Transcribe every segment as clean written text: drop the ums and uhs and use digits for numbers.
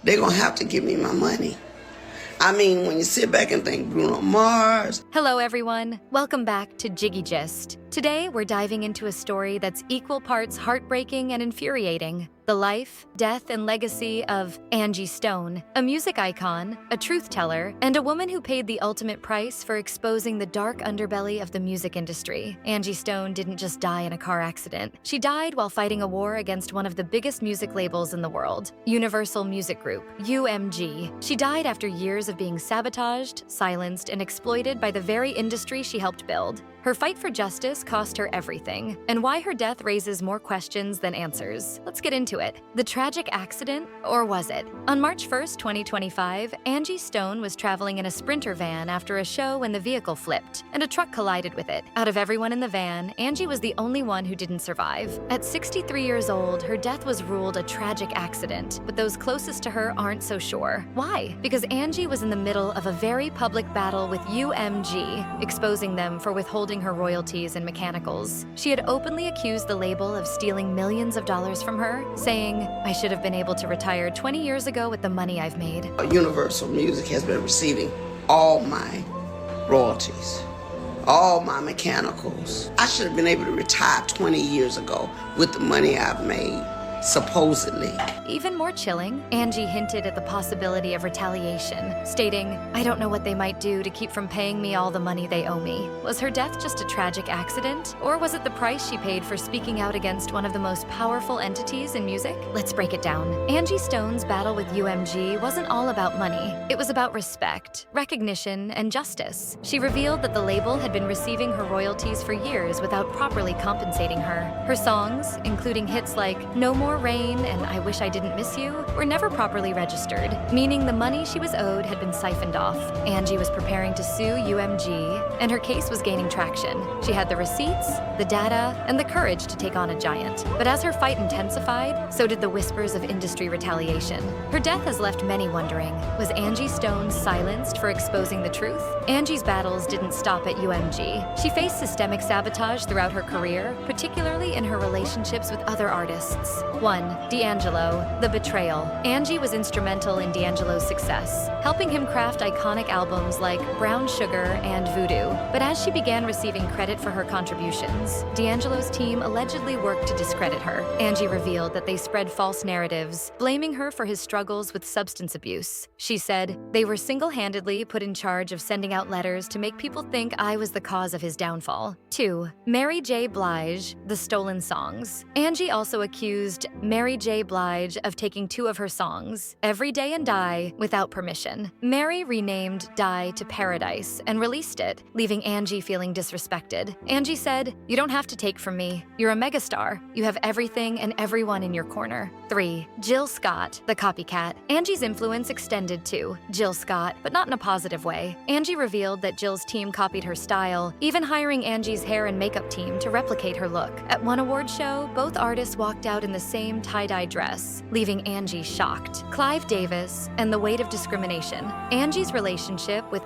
they're going to have to give me my money. I mean, when you sit back and think Bruno Mars. Hello, everyone. Welcome back to Jiggy Gist. Today, we're diving into a story that's equal parts heartbreaking and infuriating. The life, death, and legacy of Angie Stone, a music icon, a truth teller, and a woman who paid the ultimate price for exposing the dark underbelly of the music industry. Angie Stone didn't just die in a car accident. She died while fighting a war against one of the biggest music labels in the world, Universal Music Group, UMG. She died after years of being sabotaged, silenced, and exploited by the very industry she helped build. Her fight for justice cost her everything, and why her death raises more questions than answers. Let's get into it. The tragic accident, or was it? On March 1st, 2025, Angie Stone was traveling in a Sprinter van after a show when the vehicle flipped, and a truck collided with it. Out of everyone in the van, Angie was the only one who didn't survive. At 63 years old, her death was ruled a tragic accident, but those closest to her aren't so sure. Why? Because Angie was in the middle of a very public battle with UMG, exposing them for withholding her royalties and mechanicals. She had openly accused the label of stealing millions of dollars from her, saying, "I should have been able to retire 20 years ago with the money I've made." Universal Music has been receiving all my royalties, all my mechanicals. I should have been able to retire 20 years ago with the money I've made, supposedly. Even more chilling, Angie hinted at the possibility of retaliation, stating, "I don't know what they might do to keep from paying me all the money they owe me." Was her death just a tragic accident? Or was it the price she paid for speaking out against one of the most powerful entities in music? Let's break it down. Angie Stone's battle with UMG wasn't all about money. It was about respect, recognition, and justice. She revealed that the label had been receiving her royalties for years without properly compensating her. Her songs, including hits like "No More Rain" and "I Wish I Didn't Miss You," were never properly registered, meaning the money she was owed had been siphoned off. Angie was preparing to sue UMG, and her case was gaining traction. She had the receipts, the data, and the courage to take on a giant. But as her fight intensified, so did the whispers of industry retaliation. Her death has left many wondering, was Angie Stone silenced for exposing the truth? Angie's battles didn't stop at UMG. She faced systemic sabotage throughout her career, particularly in her relationships with other artists. 1. D'Angelo, The Betrayal. Angie was instrumental in D'Angelo's success, helping him craft iconic albums like Brown Sugar and Voodoo. But as she began receiving credit for her contributions, D'Angelo's team allegedly worked to discredit her. Angie revealed that they spread false narratives, blaming her for his struggles with substance abuse. She said, "They were single-handedly put in charge of sending out letters to make people think I was the cause of his downfall." 2. Mary J. Blige, The Stolen Songs. Angie also accused Mary J. Blige of taking 2 of her songs, Every Day and Die, without permission. Mary renamed Die to Paradise and released it, leaving Angie feeling disrespected. Angie said, "You don't have to take from me. You're a megastar. You have everything and everyone in your corner." 3. Jill Scott, The Copycat. Angie's influence extended to Jill Scott, but not in a positive way. Angie revealed that Jill's team copied her style, even hiring Angie's hair and makeup team to replicate her look. At one award show, both artists walked out in the same tie-dye dress, leaving Angie shocked. Clive Davis and the weight of discrimination. Angie's relationship with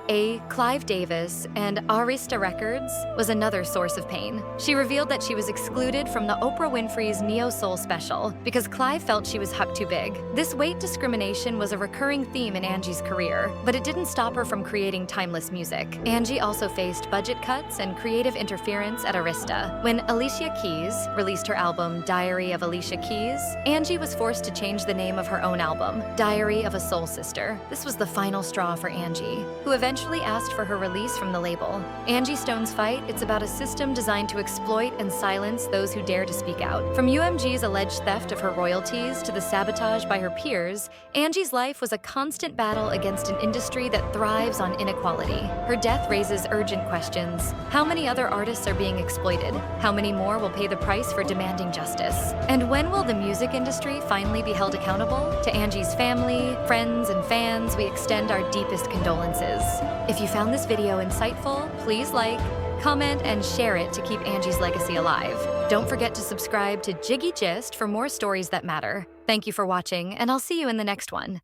Clive Davis and Arista Records was another source of pain. She revealed that she was excluded from the Oprah Winfrey's Neo Soul special because Clive felt she was hucked too big. This weight discrimination was a recurring theme in Angie's career, but it didn't stop her from creating timeless music. Angie also faced budget cuts and creative interference at Arista. When Alicia Keys released her album Diary of Alicia Keys, Angie was forced to change the name of her own album, Diary of a Soul Sister. This was the final straw for Angie, who eventually asked for her release from the label. Angie Stone's fight, it's about a system designed to exploit and silence those who dare to speak out. From UMG's alleged theft of her royalties to the sabotage by her peers, Angie's life was a constant battle against an industry that thrives on inequality. Her death raises urgent questions. How many other artists are being exploited? How many more will pay the price for demanding justice? And when will the music industry finally be held accountable? To Angie's family, friends, and fans, we extend our deepest condolences. If you found this video insightful, please like, comment, and share it to keep Angie's legacy alive. Don't forget to subscribe to Jiggy Gist for more stories that matter. Thank you for watching, and I'll see you in the next one.